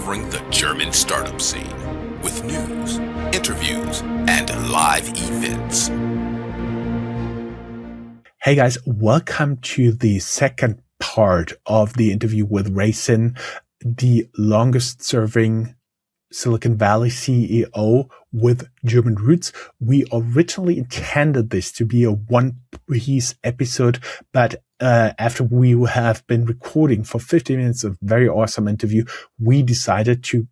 covering the German startup scene with news, interviews, and live events. Hey guys, welcome to the second part of the interview with Zinn, the longest serving Silicon Valley CEO with German roots. We originally intended this to be a one-piece episode, but after we have been recording for 50 minutes of very awesome interview, we decided to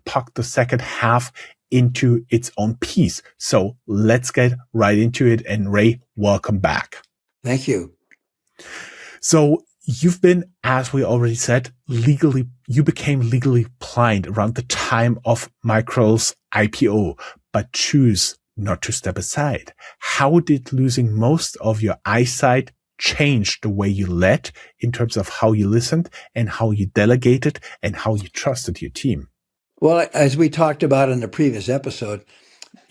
pack the second half into its own piece. So let's get right into it. And Ray, welcome back. Thank you. So you've been, as we already said, you became legally blind around the time of Micrel's IPO, but choose not to step aside. How did losing most of your eyesight change the way you led in terms of how you listened and how you delegated and how you trusted your team? Well, as we talked about in the previous episode,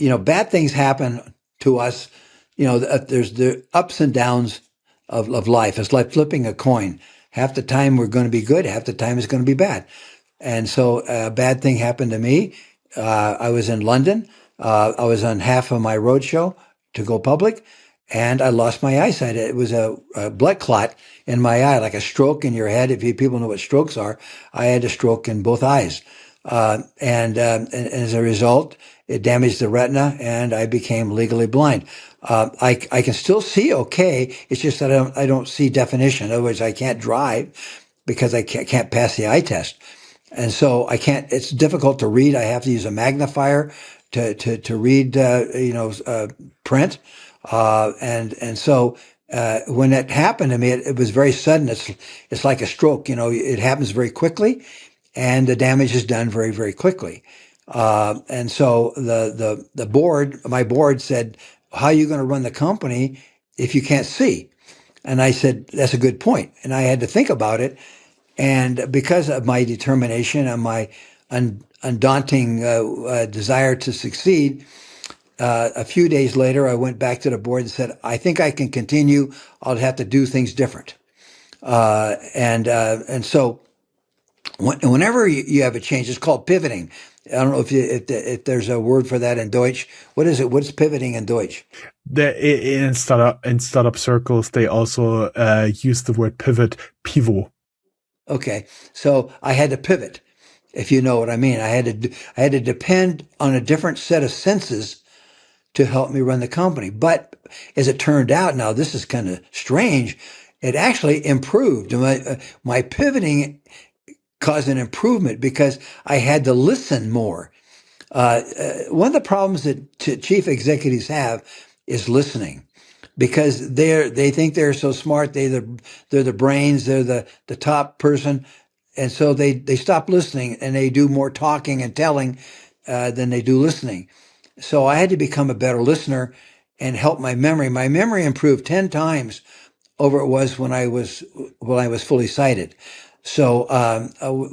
bad things happen to us. There's the ups and downs of life. It's like flipping a coin. Half the time we're going to be good, half the time it's going to be bad. And so a bad thing happened to me. I was in London. I was on half of my roadshow to go public, and I lost my eyesight. It was a blood clot in my eye, like a stroke in your head. If people know what strokes are, I had a stroke in both eyes. And as a result, it damaged the retina and I became legally blind. I can still see okay. It's just that I don't see definition. In other words, I can't drive because I can't pass the eye test. And so it's difficult to read. I have to use a magnifier to read, print. So when that happened to me, it was very sudden. It's like a stroke, it happens very quickly and the damage is done very, very quickly. And so my board said, how are you going to run the company if you can't see? And I said, that's a good point. And I had to think about it. And because of my determination and my undaunting desire to succeed, a few days later, I went back to the board and said, I think I can continue. I'll have to do things different. And so whenever you have a change, it's called pivoting. I don't know if there's a word for that in Deutsch. What is it? What's pivoting in Deutsch? In startup circles, they also use the word pivot. Okay, so I had to pivot, if you know what I mean. I had to depend on a different set of senses to help me run the company. But as it turned out, now this is kind of strange. It actually improved. My pivoting caused an improvement because I had to listen more. One of the problems that chief executives have is listening, because they think they're so smart. They're the brains. They're the top person, and so they stop listening and they do more talking and telling than they do listening. So I had to become a better listener and help my memory. My memory improved 10 times over it was when I was fully sighted. So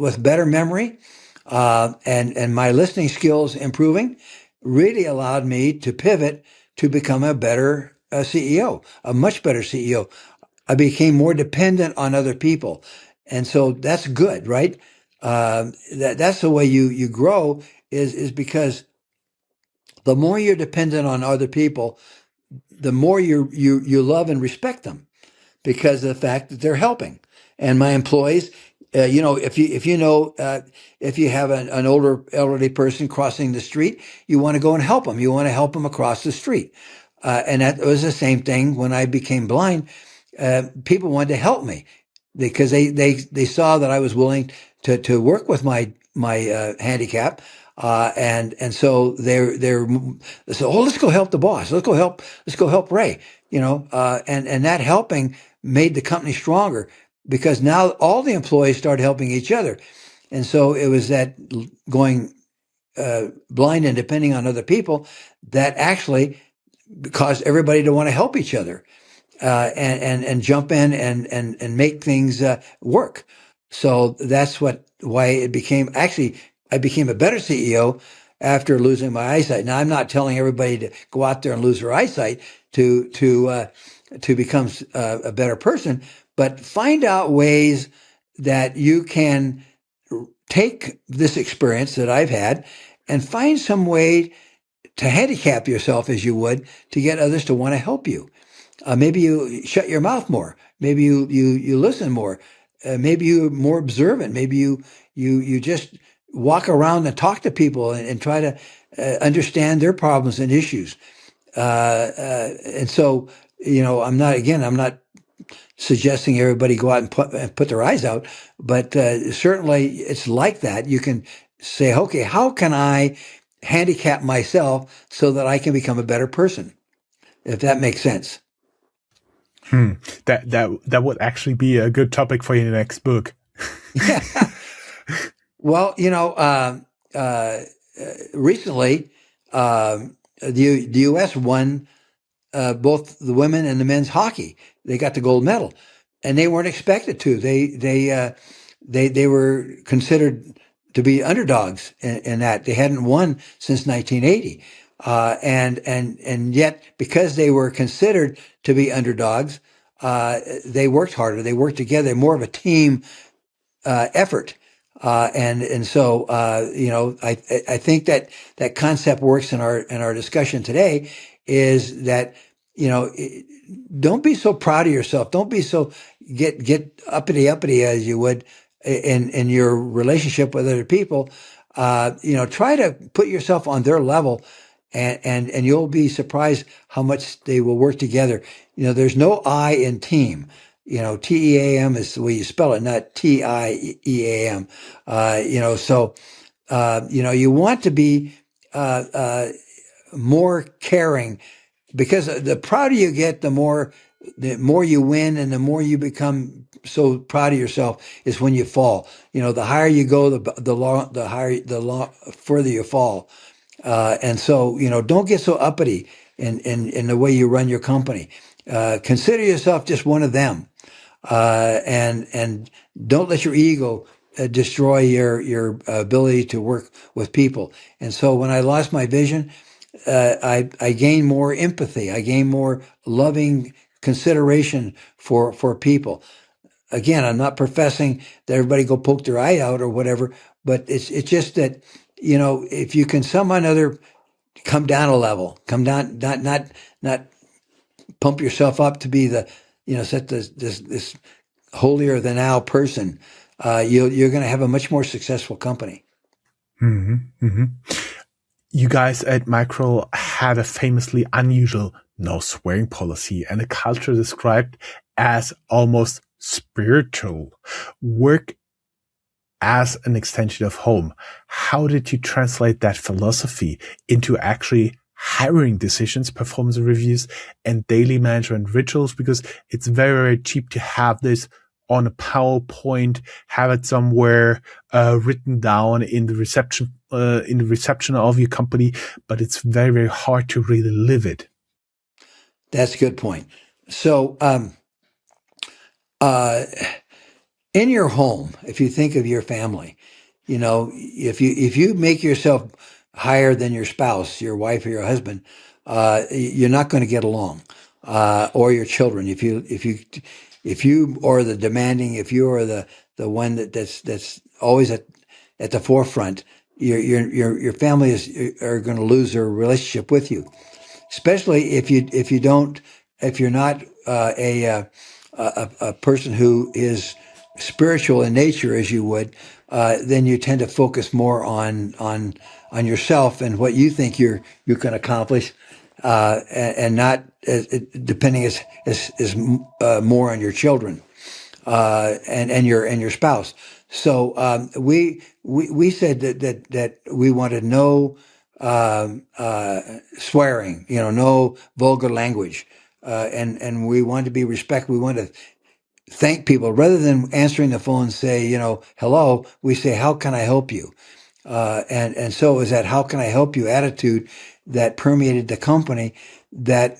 with better memory and my listening skills improving, really allowed me to pivot to become a better CEO, a much better CEO. I became more dependent on other people, and so that's good, right? That's the way you grow is because the more you're dependent on other people, the more you love and respect them, because of the fact that they're helping. And my employees, if you have an older elderly person crossing the street, you want to go and help them. You want to help them across the street. And that was the same thing when I became blind. People wanted to help me because they saw that I was willing to work with my handicap. And so they said, oh, let's go help the boss. Let's go help Ray, and that helping made the company stronger, because now all the employees started helping each other. And so it was that going blind and depending on other people that actually caused everybody to want to help each other and jump in and make things work. So that's why it became, actually, I became a better CEO after losing my eyesight. Now, I'm not telling everybody to go out there and lose their eyesight to become a better person, but find out ways that you can take this experience that I've had and find some way to handicap yourself as you would to get others to want to help you. Maybe you shut your mouth more. Maybe you listen more. Maybe you're more observant. Maybe you just walk around and talk to people and try to understand their problems and issues. And so, I'm not suggesting everybody go out and put their eyes out, but certainly it's like that. You can say, okay, how can I handicap myself so that I can become a better person? If that makes sense. That would actually be a good topic for your next book. Yeah. Well, recently, the U.S. won both the women and the men's hockey. They got the gold medal, and they weren't expected to. They were considered to be underdogs in that. They hadn't won since 1980, and yet because they were considered to be underdogs, they worked harder. They worked together, more of a team effort. And so I think that concept works in our discussion today. Is that don't be so proud of yourself. Don't be so get uppity as you would in your relationship with other people. Try to put yourself on their level, and you'll be surprised how much they will work together. There's no I in team. TEAM is the way you spell it, not TIEAM. You want to be more caring, because the prouder you get, the more you win, and the more you become so proud of yourself is when you fall. The higher you go, the further you fall. And so, don't get so uppity in the way you run your company. Consider yourself just one of them. And don't let your ego destroy your ability to work with people. And so when I lost my vision, I gained more empathy. I gained more loving consideration for people. Again, I'm not professing that everybody go poke their eye out or whatever, but it's just that, if you can somehow or another come down a level, come down, not pump yourself up to be set this holier than thou person, you're going to have a much more successful company. You guys at Micrel had a famously unusual no swearing policy and a culture described as almost spiritual. Work as an extension of home. How did you translate that philosophy into actually hiring decisions, performance reviews, and daily management rituals? Because it's very, very cheap to have this on a PowerPoint, have it somewhere written down in the reception of your company, but it's very, very hard to really live it. That's a good point. So, in your home, if you think of your family, if you make yourself higher than your spouse, your wife or your husband, you're not going to get along, or your children. If you are the demanding, if you are the one that's always at the forefront, your family are going to lose their relationship with you, especially if you're not a person who is spiritual in nature as you would, then you tend to focus more on yourself and what you think you can accomplish, and not depending as more on your children and your spouse. So we said that we wanted no swearing, no vulgar language, and we wanted to be respectful. We wanted to thank people rather than answering the phone and say, hello. We say, how can I help you? And so it was that how can I help you attitude that permeated the company, that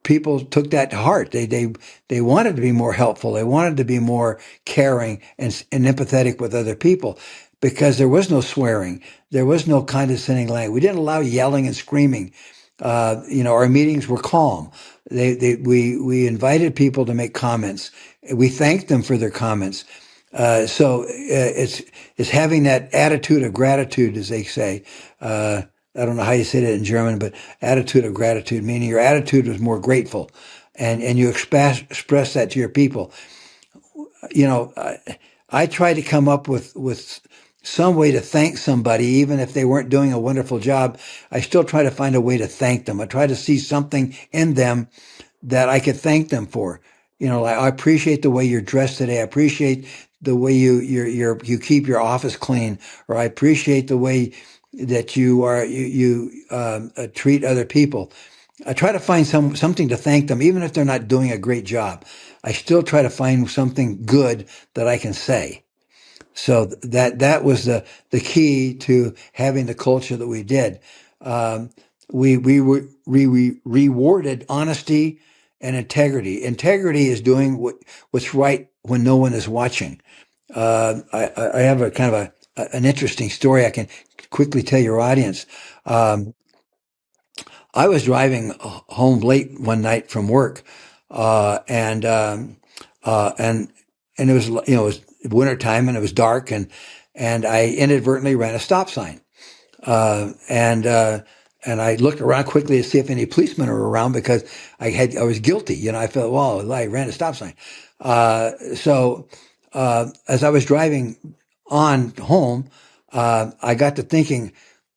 people took that to heart. They wanted to be more helpful. They wanted to be more caring and empathetic with other people, because there was no swearing. There was no condescending language. We didn't allow yelling and screaming. Our meetings were calm. We invited people to make comments. We thanked them for their comments. It's having that attitude of gratitude, as they say. I don't know how you say that in German, but attitude of gratitude, meaning your attitude was more grateful, and you express that to your people. I try to come up with some way to thank somebody, even if they weren't doing a wonderful job. I still try to find a way to thank them. I try to see something in them that I could thank them for. Like, I appreciate the way you're dressed today. I appreciate the way you keep your office clean, or I appreciate the way that you treat other people. I try to find something to thank them, even if they're not doing a great job. I still try to find something good that I can say. So that was the key to having the culture that we did. We rewarded honesty and integrity. Integrity is doing what's right when no one is watching. I have a kind of an interesting story I can quickly tell your audience. I was driving home late one night from work, and it was it was winter time and it was dark, and I inadvertently ran a stop sign, uh, and uh, and I looked around quickly to see if any policemen were around because I was guilty. I felt, well, I ran a stop sign. As I was driving on home, I got to thinking,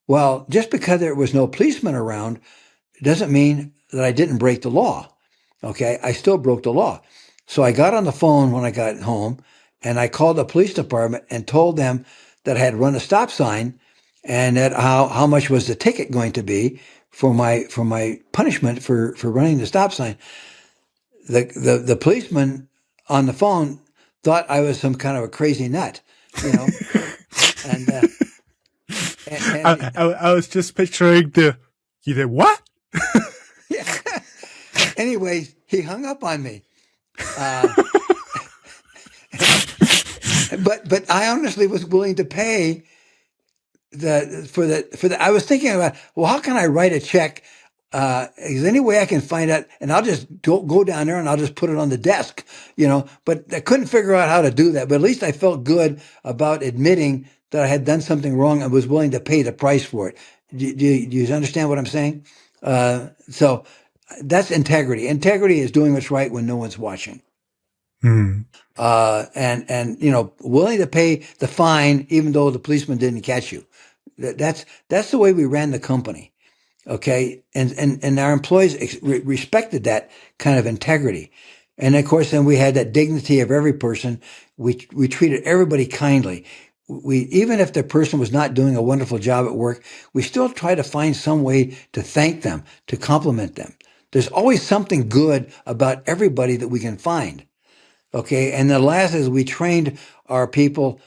well, just because there was no policeman around it doesn't mean that I didn't break the law. Okay. I still broke the law. So I got on the phone when I got home and I called the police department and told them that I had run a stop sign and that how much was the ticket going to be for my punishment for running the stop sign. The policeman on the phone thought I was some kind of a crazy nut, you know, and, uh, I was just picturing you did what? yeah. Anyways, he hung up on me. Uh, but I honestly was willing to pay for the. I was thinking about, well, how can I write a check? Is there any way I can find out? And I'll just go down there and I'll just put it on the desk, But I couldn't figure out how to do that. But at least I felt good about admitting that I had done something wrong and was willing to pay the price for it. Do you understand what I'm saying? So that's integrity. Integrity is doing what's right when no one's watching. Hmm. And willing to pay the fine even though the policeman didn't catch you. That's the way we ran the company. Okay, and our employees respected that kind of integrity, and of course, then we had that dignity of every person. We treated everybody kindly. We even if the person was not doing a wonderful job at work, we still try to find some way to thank them, to compliment them. There's always something good about everybody that we can find. Okay. And the last is we trained our people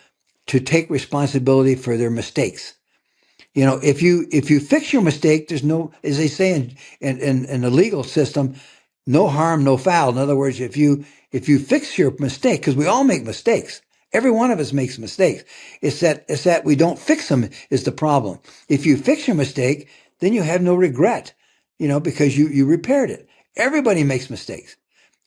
to take responsibility for their mistakes. If you fix your mistake, there's no, as they say in the legal system, no harm, no foul. In other words, if you fix your mistake, because we all make mistakes, every one of us makes mistakes. It's that we don't fix them is the problem. If you fix your mistake, then you have no regret, because you repaired it. Everybody makes mistakes.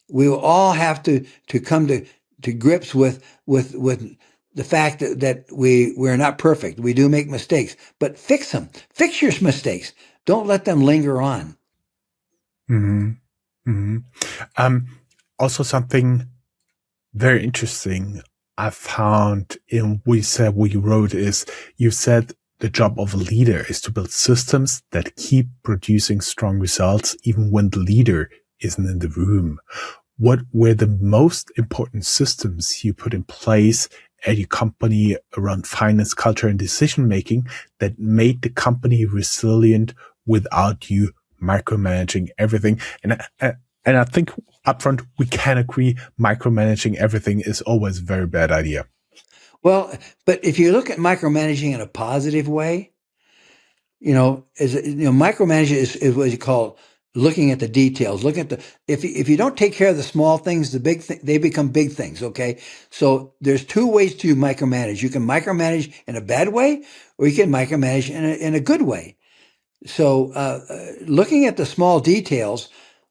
We will all have to come to grips with the fact that we're not perfect. We do make mistakes, but fix them. Fix your mistakes. Don't let them linger on. Hmm. Hmm. Also, something very interesting I found in what you wrote is you said the job of a leader is to build systems that keep producing strong results even when the leader isn't in the room. What were the most important systems you put in place at your company around finance, culture, and decision making that made the company resilient without you micromanaging everything? And I think upfront we can agree micromanaging everything is always a very bad idea. Well, but if you look at micromanaging in a positive way, micromanaging is what you call looking at the details. Look at if you don't take care of the small things, the big they become big things. Okay, so there's two ways to micromanage. You can micromanage in a bad way, or you can micromanage in a good way. So looking at the small details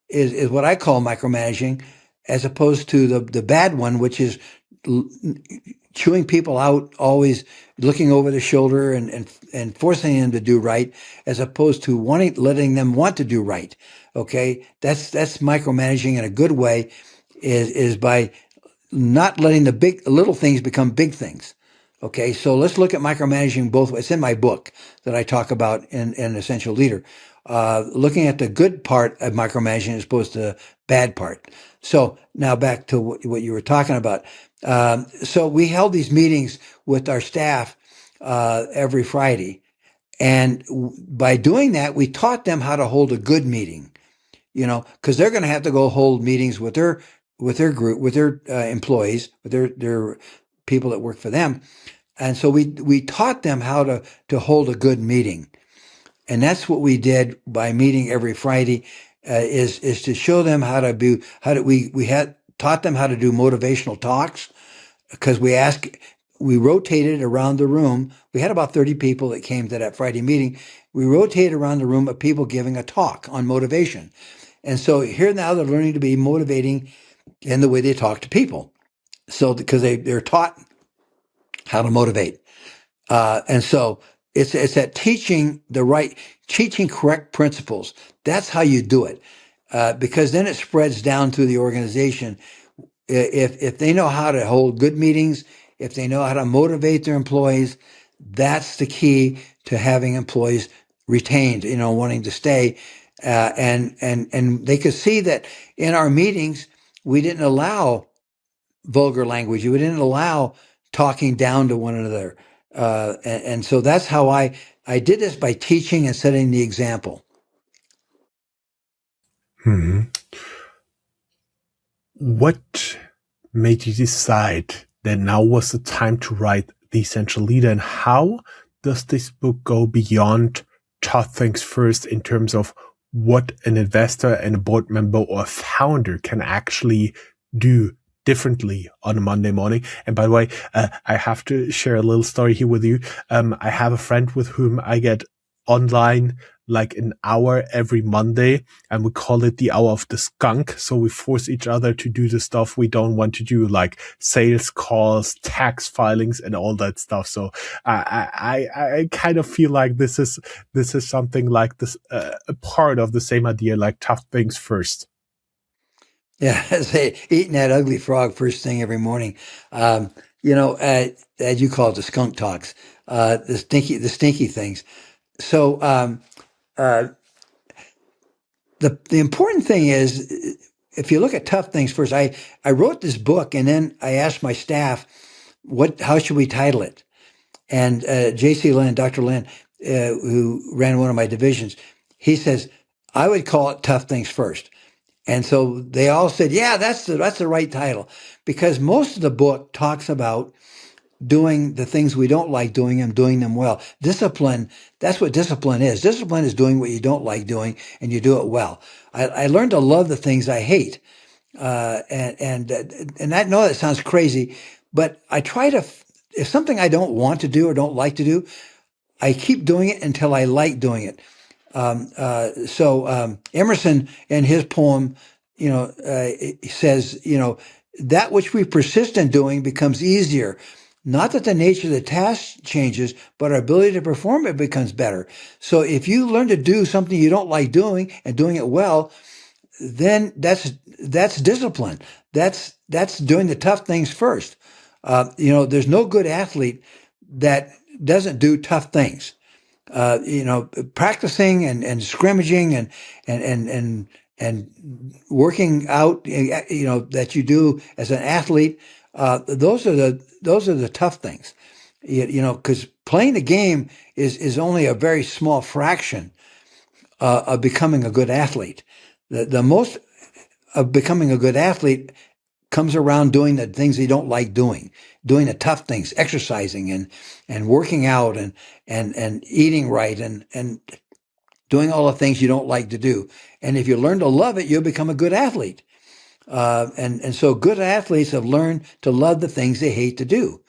is what I call micromanaging, as opposed to the bad one, which is chewing people out, always looking over their shoulder and forcing them to do right, as opposed to letting them want to do right. Okay. That's micromanaging in a good way, is by not letting the little things become big things. Okay. So let's look at micromanaging both ways. It's in my book that I talk about in Essential Leader. Looking at the good part of micromanaging as opposed to the bad part. So now back to what you were talking about. So we held these meetings with our staff every Friday. And by doing that, we taught them how to hold a good meeting, because they're going to have to go hold meetings with their group, with their employees, with their people that work for them. And so we taught them how to hold a good meeting. And that's what we did by meeting every Friday, is to show them we had taught them how to do motivational talks, because we rotated around the room. We had about 30 people that came to that Friday meeting. We rotated around the room of people giving a talk on motivation. And so here now they're learning to be motivating in the way they talk to people. So because they're taught how to motivate. And so it's that teaching correct principles. That's how you do it. Because then it spreads down through the organization. If they know how to hold good meetings, if they know how to motivate their employees, that's the key to having employees retained, wanting to stay. And they could see that in our meetings, we didn't allow vulgar language. We didn't allow talking down to one another. And so that's how I did this, by teaching and setting the example. Hmm. What made you decide that now was the time to write The Essential Leader, and how does this book go beyond tough things first in terms of what an investor and a board member or a founder can actually do differently on a Monday morning? And by the way, I have to share a little story here with you. I have a friend with whom I get online like an hour every Monday, and we call it the hour of the skunk. So we force each other to do the stuff we don't want to do, like sales calls, tax filings, and all that stuff. So I kind of feel like this is something like this, a part of the same idea, like tough things first. Yeah, say eating that ugly frog first thing every morning. As you call it, the skunk talks, the stinky things. So the important thing is, if you look at tough things first, I wrote this book, and then I asked my staff, how should we title it? And Dr. Lynn, who ran one of my divisions, he says, I would call it Tough Things First. And so they all said, yeah, that's the right title, because most of the book talks about doing the things we don't like doing and doing them well. Discipline, that's what discipline is. Discipline is doing what you don't like doing and you do it well. I learned to love the things I hate. And I know that sounds crazy, but I try to, if something I don't want to do or don't like to do, I keep doing it until I like doing it. So Emerson, in his poem, says, that which we persist in doing becomes easier. Not that the nature of the task changes, but our ability to perform it becomes better. So if you learn to do something you don't like doing and doing it well, then that's discipline. That's doing the tough things first. There's no good athlete that doesn't do tough things. Practicing and scrimmaging and working out, that you do as an athlete. Those are the tough things, because playing the game is only a very small fraction of becoming a good athlete. The most of becoming a good athlete comes around doing the things they don't like doing the tough things, exercising and working out and eating right and doing all the things you don't like to do. And if you learn to love it, you'll become a good athlete. And so good athletes have learned to love the things they hate to do.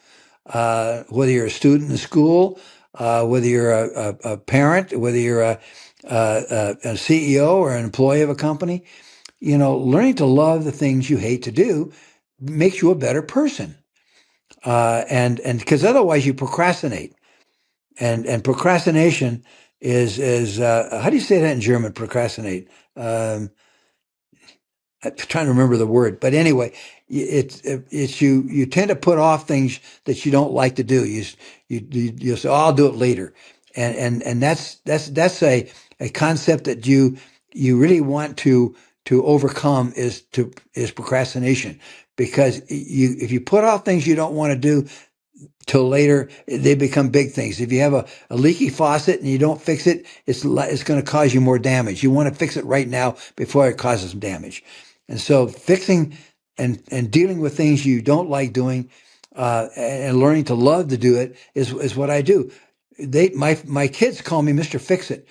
Whether you're a student in school, whether you're a parent, whether you're a CEO or an employee of a company, learning to love the things you hate to do makes you a better person. and because otherwise you procrastinate, and procrastination is how do you say that in German? Procrastinate. I'm trying to remember the word, but anyway, it's you tend to put off things that you don't like to do. You say, "Oh, I'll do it later," and that's a concept that you really want to overcome is procrastination, because if you put off things you don't want to do till later, they become big things. If you have a leaky faucet and you don't fix it, it's going to cause you more damage. You want to fix it right now before it causes some damage. And so fixing and dealing with things you don't like doing, and learning to love to do it is what I do. My kids call me Mr. Fix It,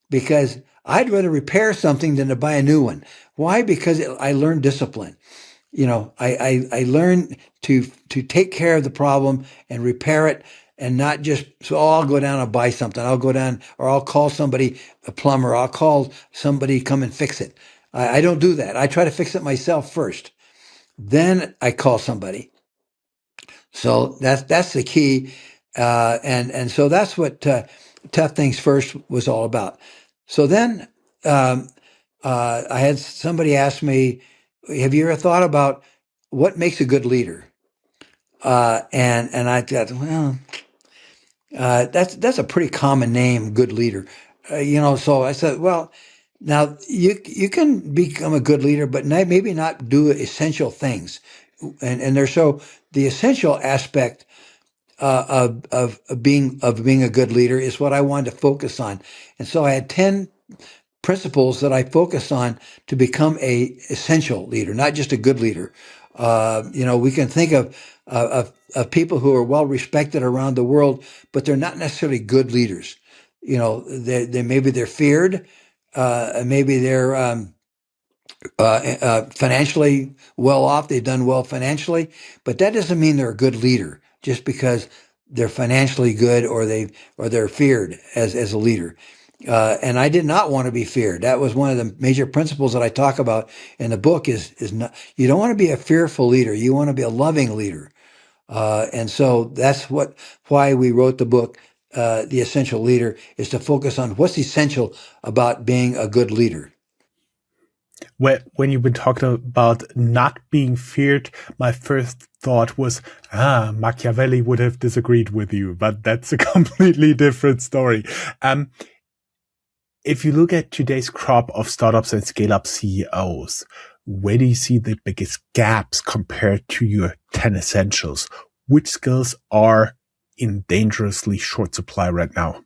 because I'd rather repair something than to buy a new one. Why? Because I learned discipline. I learned to take care of the problem and repair it, and not just, so I'll go down and buy something. I'll go down, or I'll call somebody, a plumber. I'll call somebody come and fix it. I don't do that. I try to fix it myself first. Then I call somebody. So that's the key. And so that's what Tough Things First was all about. So then I had somebody ask me, have you ever thought about what makes a good leader? And I thought, well, that's a pretty common name, good leader. So I said, well, now you can become a good leader, but maybe not do essential things. And there's so the essential aspect of being a good leader is what I wanted to focus on. And so I had 10 principles that I focus on to become a essential leader, not just a good leader. We can think of people who are well respected around the world, but they're not necessarily good leaders. They maybe they're feared, maybe they're financially well off. They've done well financially, but that doesn't mean they're a good leader just because they're financially good, or they're feared as a leader. And I did not want to be feared. That was one of the major principles that I talk about in the book. Is not, you don't want to be a fearful leader. You want to be a loving leader. And so that's why we wrote the book. The Essential Leader is to focus on what's essential about being a good leader. When you've been talking about not being feared, my first thought was, Machiavelli would have disagreed with you, but that's a completely different story. If you look at today's crop of startups and scale-up CEOs, where do you see the biggest gaps compared to your 10 essentials? Which skills are in dangerously short supply right now?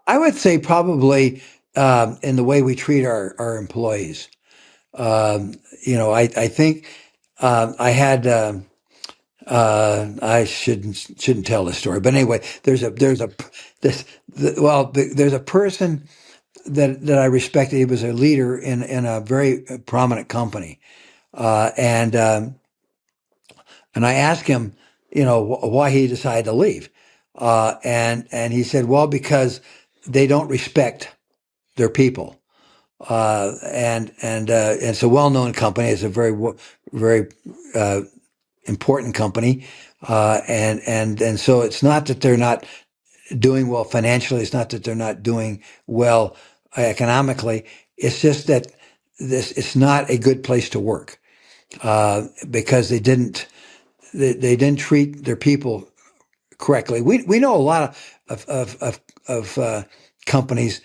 I would say probably in the way we treat our employees. I think I had. I shouldn't tell this story, but anyway, there's a person that I respected. He was a leader in a very prominent company, and I asked him, why he decided to leave, and he said, well, because they don't respect their people. And it's a well-known company. It's a very important company, and so it's not that they're not doing well financially. It's not that they're not doing well economically. It's just that it's not a good place to work, because they didn't treat their people correctly. We know a lot of companies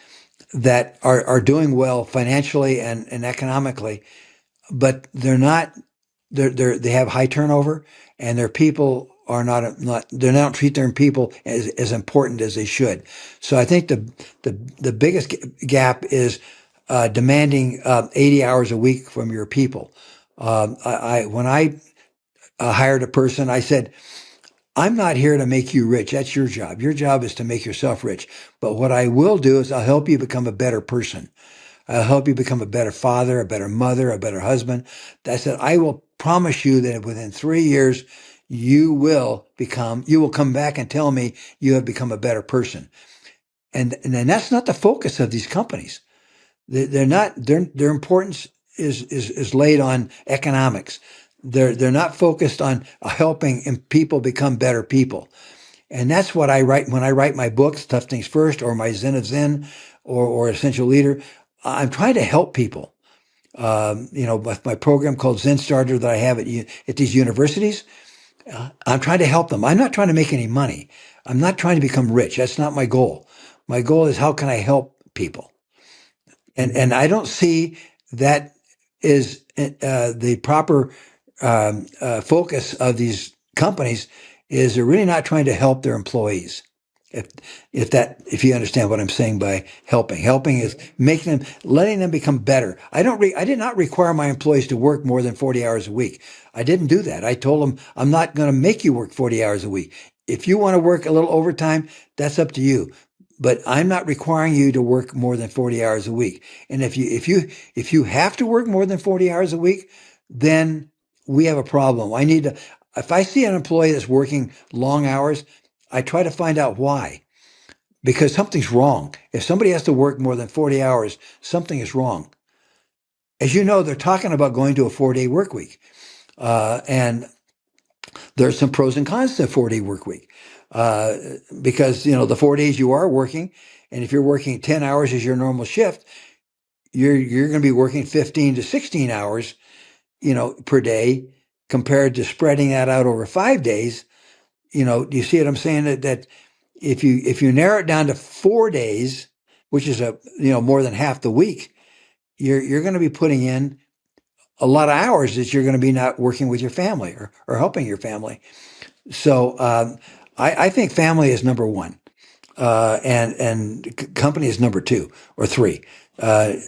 that are doing well financially and economically, but they're not. They have high turnover, and their people are not. They don't treat their people as important as they should. So I think the biggest gap is demanding 80 hours a week from your people. When I hired a person, I said, I'm not here to make you rich. That's your job. Your job is to make yourself rich. But what I will do is I'll help you become a better person. I'll help you become a better father, a better mother, a better husband. I said, I will promise you that within 3 years, you will come back and tell me you have become a better person. And that's not the focus of these companies. They're not, their importance is laid on economics. they're not focused on helping people become better people. And that's what I write when I write my books, Tough Things First, or my Zinn of Zinn, or Essential Leader. I'm trying to help people. With my program called Zen Starter that I have at these universities, I'm trying to help them. I'm not trying to make any money. I'm not trying to become rich. That's not my goal. My goal is how can I help people? And I don't see that is the proper focus of these companies is they're really not trying to help their employees. If you understand what I'm saying by helping is letting them become better. I did not require my employees to work more than 40 hours a week. I didn't do that. I told them I'm not going to make you work 40 hours a week. If you want to work a little overtime, that's up to you. But I'm not requiring you to work more than 40 hours a week. And if you have to work more than 40 hours a week, then we have a problem. If I see an employee that's working long hours, I try to find out why, because something's wrong. If somebody has to work more than 40 hours, something is wrong. As you know, they're talking about going to a 4-day work week. And there's some pros and cons to a 4-day work week. Because, the 4 days you are working, and if you're working 10 hours as your normal shift, you're going to be working 15 to 16 hours, per day, compared to spreading that out over 5 days. Do you see what I'm saying? That if you narrow it down to 4 days, which is more than half the week, you're going to be putting in a lot of hours that you're going to be not working with your family or helping your family. So I think family is number one, and company is number 2 or 3.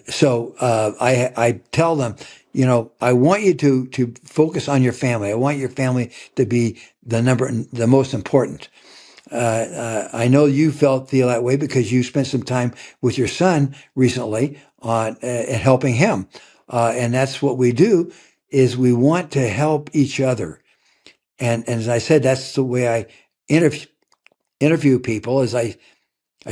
So I tell them, I want you to focus on your family. I want your family to be the most important. I know you feel that way because you spent some time with your son recently on helping him, and that's what we do. Is we want to help each other, and as I said, that's the way I interview people. Is I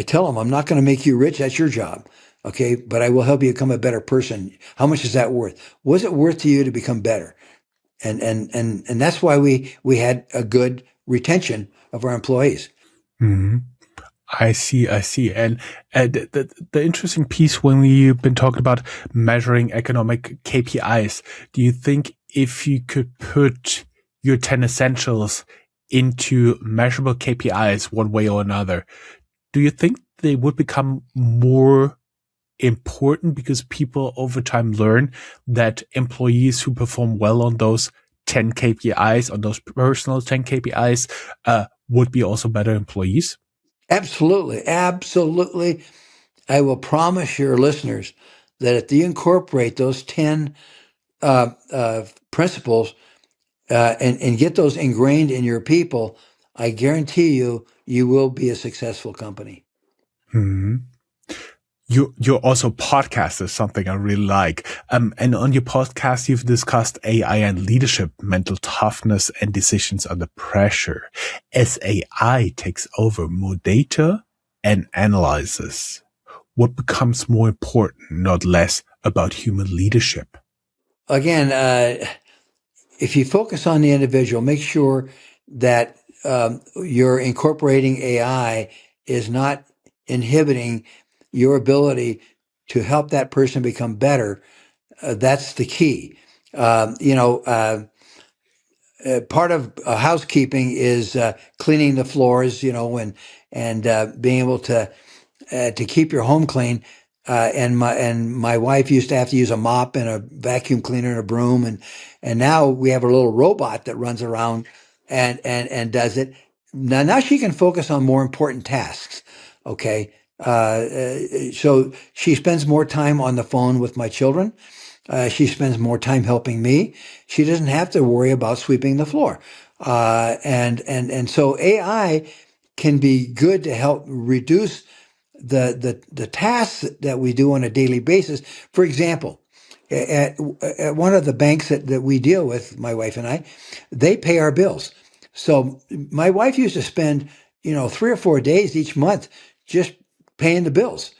tell them I'm not going to make you rich. That's your job, okay? But I will help you become a better person. How much is that worth? Was it worth to you to become better? And that's why we had a good retention of our employees. Mm-hmm. I see. And the interesting piece when we've been talking about measuring economic KPIs, do you think if you could put your 10 essentials into measurable KPIs one way or another, do you think they would become more important because people over time learn that employees who perform well on those 10 KPIs, on those personal 10 KPIs, would be also better employees? Absolutely. Absolutely. I will promise your listeners that if you incorporate those 10 principles and get those ingrained in your people, I guarantee you will be a successful company. Hmm. You're also podcaster, something I really like. And on your podcast, you've discussed AI and leadership, mental toughness, and decisions under pressure. As AI takes over more data and analyzes, what becomes more important, not less, about human leadership? Again, if you focus on the individual, make sure that you're incorporating AI is not inhibiting your ability to help that person become better. That's the key. Part of housekeeping is cleaning the floors, and being able to keep your home clean. And my wife used to have to use a mop and a vacuum cleaner and a broom, and now we have a little robot that runs around and does it. Now she can focus on more important tasks. Okay, so she spends more time on the phone with my children. She spends more time helping me. She doesn't have to worry about sweeping the floor. And so AI can be good to help reduce the tasks that we do on a daily basis. For example, at one of the banks that we deal with, my wife and I, they pay our bills. So my wife used to spend, 3 or 4 days each month just paying the bills.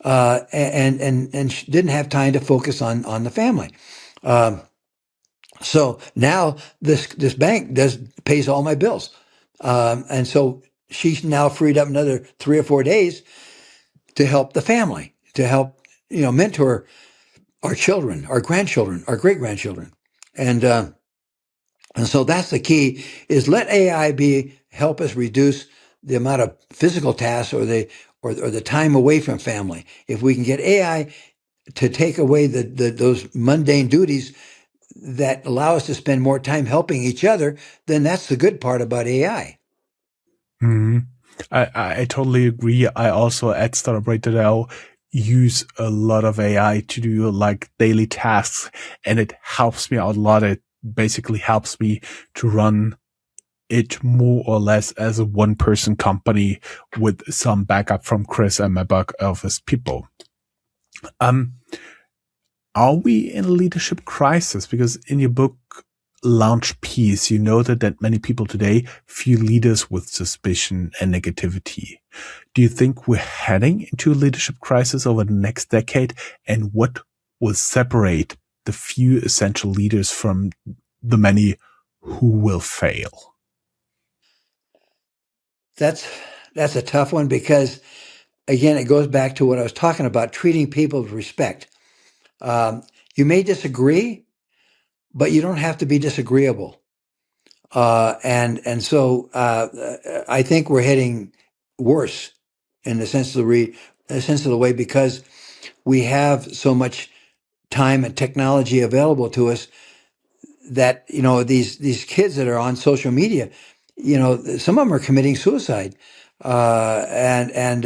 And she didn't have time to focus on the family. So now this bank pays all my bills. And so she's now freed up another 3 or 4 days to help the family, to help, mentor our children, our grandchildren, our great grandchildren. And so that's the key, is let AI help us reduce the amount of physical tasks or the time away from family. If we can get AI to take away those mundane duties that allow us to spend more time helping each other, then that's the good part about AI. Hmm. I totally agree. I also at Startuprad.io use a lot of AI to do like daily tasks, and it helps me out a lot. It basically helps me to run it more or less as a one-person company with some backup from Chris and my back office people. Are we in a leadership crisis? Because in your book, Launch Peace, you noted that many people today view leaders with suspicion and negativity. Do you think we're heading into a leadership crisis over the next decade? And what will separate the few essential leaders from the many who will fail? That's a tough one, because again, it goes back to what I was talking about, treating people with respect. You may disagree, but you don't have to be disagreeable. And so I think we're heading worse in the sense of the way, because we have so much time and technology available to us that, these kids that are on social media, some of them are committing suicide, and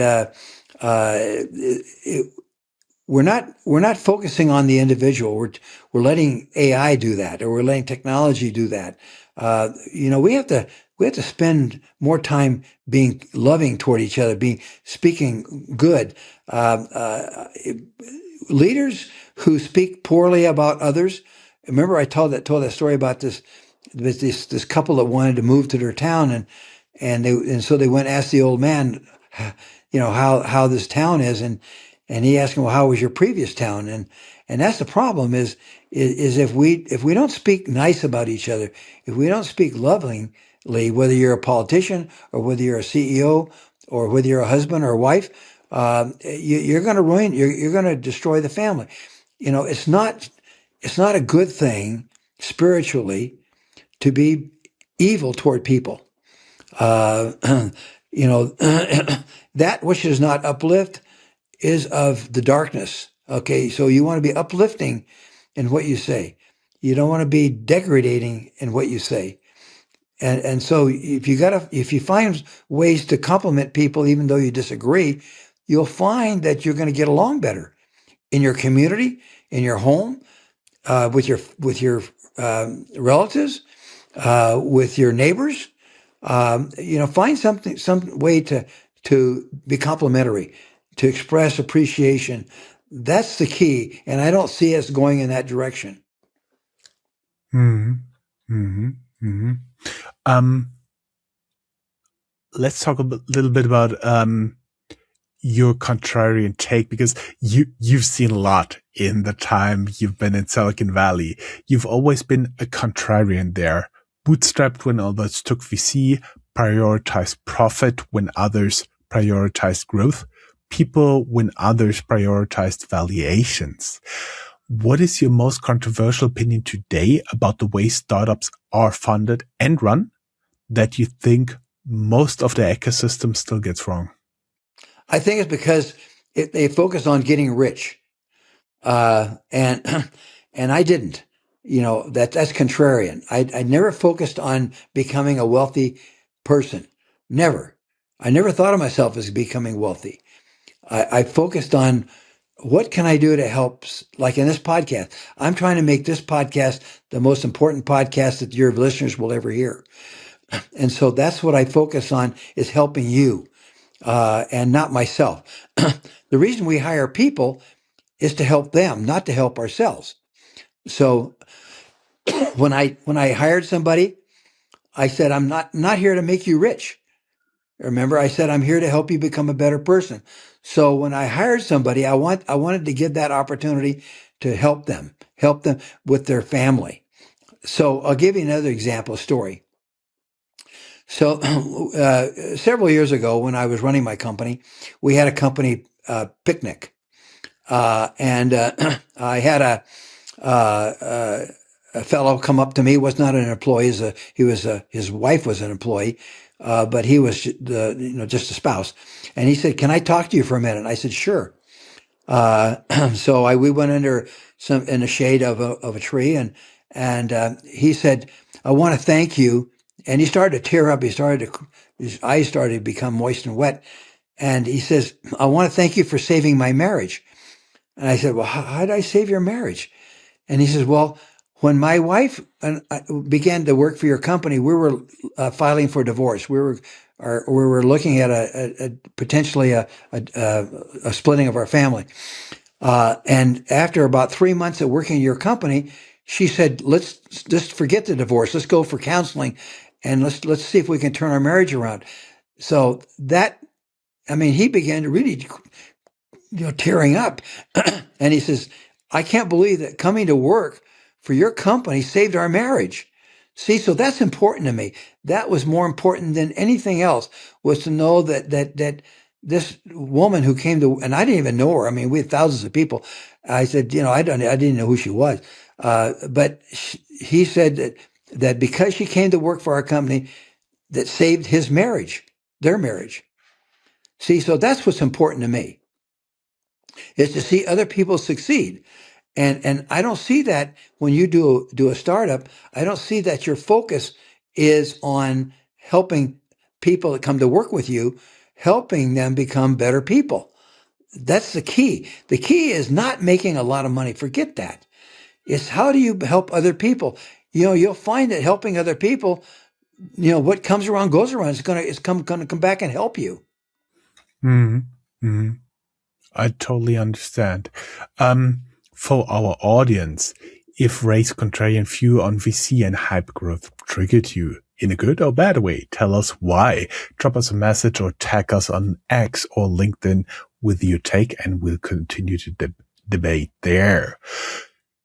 we're not focusing on the individual. We're letting AI do that, or we're letting technology do that. We have to spend more time being loving toward each other, speaking good. Leaders who speak poorly about others. Remember, I told that story about this couple that wanted to move to their town, and so they went and asked the old man, how this town is, and he asked him, well, how was your previous town? And that's the problem, is if we don't speak nice about each other, if we don't speak lovingly, whether you're a politician or whether you're a CEO or whether you're a husband or a wife, you're going to ruin, you're going to destroy the family. It's not a good thing spiritually to be evil toward people. That which does not uplift is of the darkness. Okay, so you want to be uplifting in what you say. You don't want to be degrading in what you say. And so if you find ways to compliment people even though you disagree, you'll find that you're going to get along better in your community, in your home, with your relatives, with your neighbors. Find some way to be complimentary, to express appreciation. That's the key, and I don't see us going in that direction. Hmm. Hmm. Hmm. Let's talk a little bit about your contrarian take, because you've seen a lot in the time you've been in Silicon Valley. You've always been a contrarian there. Bootstrapped when others took VC, prioritized profit when others prioritized growth, people when others prioritized valuations. What is your most controversial opinion today about the way startups are funded and run that you think most of the ecosystem still gets wrong? I think it's because they focus on getting rich, and and I didn't. That's contrarian. I never focused on becoming a wealthy person. Never. I never thought of myself as becoming wealthy. I focused on what can I do to help, like in this podcast. I'm trying to make this podcast the most important podcast that your listeners will ever hear. And so that's what I focus on, is helping you, and not myself. The reason we hire people is to help them, not to help ourselves. So when I hired somebody, I said, I'm not here to make you rich. Remember, I said, I'm here to help you become a better person. So when I hired somebody, I wanted to give that opportunity to help them with their family. So I'll give you another example story. So several years ago, when I was running my company, we had a company picnic, and I had a fellow come up to me. Was not an employee. His wife was an employee, but he was just a spouse. And he said, "Can I talk to you for a minute?" And I said, "Sure." So we went under in the shade of a tree, and he said, "I want to thank you." And he started to tear up. His eyes started to become moist and wet. And he says, "I want to thank you for saving my marriage." And I said, "Well, how did I save your marriage?" And he says, "Well, when my wife and I began to work for your company, we were filing for divorce. We were looking at potentially a splitting of our family. And after about 3 months of working in your company, she said, let's just forget the divorce. Let's go for counseling, and let's see if we can turn our marriage around." So he began to really, tearing up. And he says, "I can't believe that coming to work for your company saved our marriage." See, so that's important to me. That was more important than anything else, was to know that this woman who came to, and I didn't even know her. I mean, we had thousands of people. I said, I didn't know who she was. But he said that because she came to work for our company, that saved his marriage, their marriage. See, so that's what's important to me, is to see other people succeed. And I don't see that when you do a startup. I don't see that your focus is on helping people that come to work with you, helping them become better people. That's the key. The key is not making a lot of money. Forget that. It's how do you help other people? You'll find that helping other people, what comes around goes around. It's going to come back and help you. Mm-hmm. Mm-hmm. I totally understand. For our audience, if Ray's contrarian view on VC and hypergrowth triggered you in a good or bad way, tell us why. Drop us a message or tag us on X or LinkedIn with your take, and we'll continue to debate there.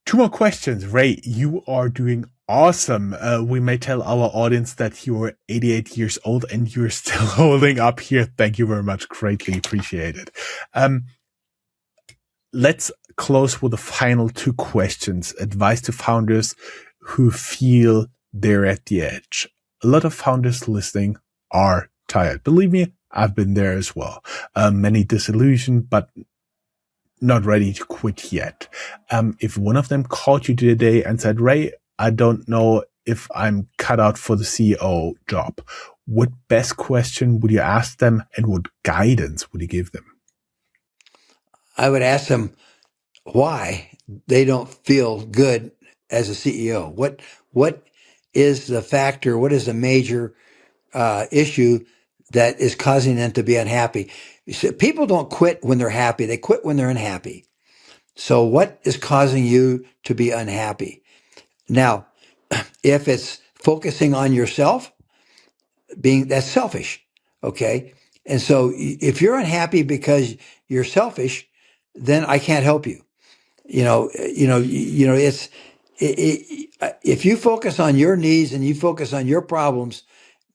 2 more questions. Ray, you are doing awesome. We may tell our audience that you're 88 years old and you're still holding up here. Thank you very much. Greatly appreciated. Let's close with the final 2 questions. Advice to founders who feel they're at the edge. A lot of founders listening are tired. Believe me, I've been there as well. Many disillusioned, but not ready to quit yet. If one of them called you today and said, "Ray, I don't know if I'm cut out for the CEO job," what best question would you ask them, and what guidance would you give them? I would ask them why they don't feel good as a CEO. What is the factor? What is the major issue that is causing them to be unhappy? People don't quit when they're happy. They quit when they're unhappy. So what is causing you to be unhappy? Now, if it's focusing on yourself, that's selfish. Okay. And so if you're unhappy because you're selfish, then I can't help you. If you focus on your needs and you focus on your problems,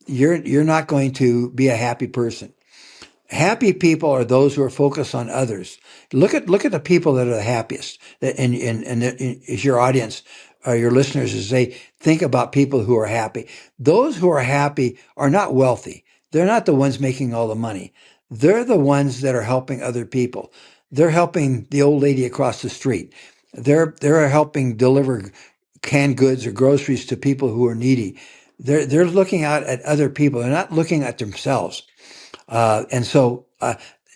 you're not going to be a happy person. Happy people are those who are focused on others. Look at the people that are the happiest. And is your audience or your listeners, as they think about people who are happy. Those who are happy are not wealthy. They're not the ones making all the money. They're the ones that are helping other people. They're helping the old lady across the street. They're helping deliver canned goods or groceries to people who are needy. They're looking out at other people. They're not looking at themselves. And so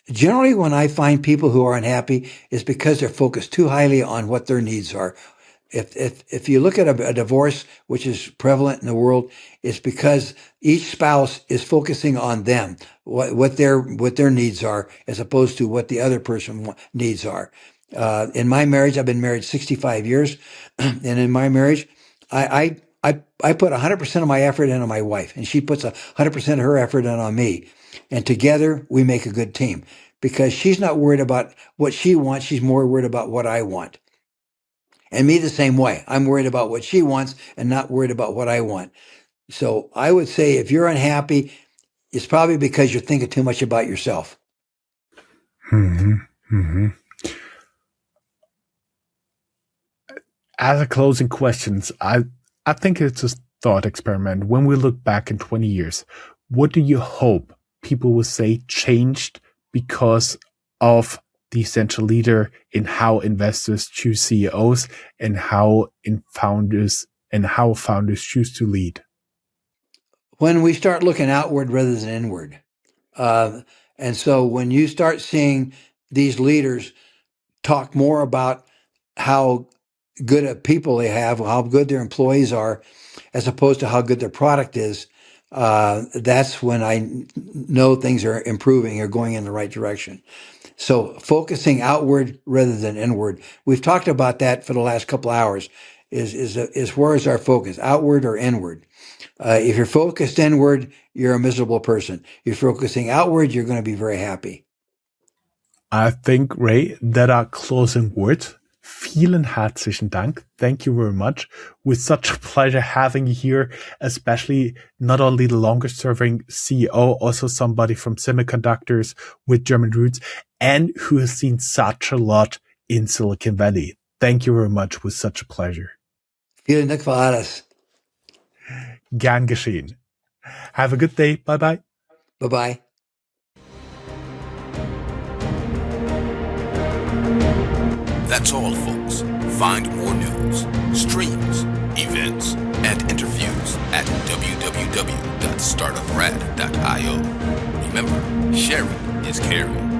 generally when I find people who are unhappy, it's because they're focused too highly on what their needs are. If you look at a divorce, which is prevalent in the world, it's because each spouse is focusing on them, what their needs are, as opposed to what the other person needs are. In my marriage, I've been married 65 years, and in my marriage, I put 100% of my effort into my wife, and she puts 100% of her effort in on me. And together we make a good team, because she's not worried about what she wants. She's more worried about what I want. And me the same way. I'm worried about what she wants and not worried about what I want. So I would say if you're unhappy, it's probably because you're thinking too much about yourself. Mm-hmm. Mm-hmm. As a closing questions, I think it's a thought experiment. When we look back in 20 years, what do you hope people will say changed because of the essential leader in how investors choose CEOs and how founders choose to lead? When we start looking outward rather than inward. And so when you start seeing these leaders talk more about how good a people they have, how good their employees are, as opposed to how good their product is, that's when I know things are improving or going in the right direction. So focusing outward rather than inward. We've talked about that for the last couple of hours. Is where is our focus, outward or inward? If you're focused inward, you're a miserable person. If you're focusing outward, you're going to be very happy. I think, Ray, that are closing words. Vielen herzlichen Dank. Thank you very much. With such a pleasure having you here, especially not only the longest serving CEO, also somebody from semiconductors with German roots and who has seen such a lot in Silicon Valley. Thank you very much. With such a pleasure. Vielen Dank für alles. Gern geschehen. Have a good day. Bye bye. Bye bye. That's all, folks. Find more news, streams, events, and interviews at www.startuprad.io. Remember, sharing is caring.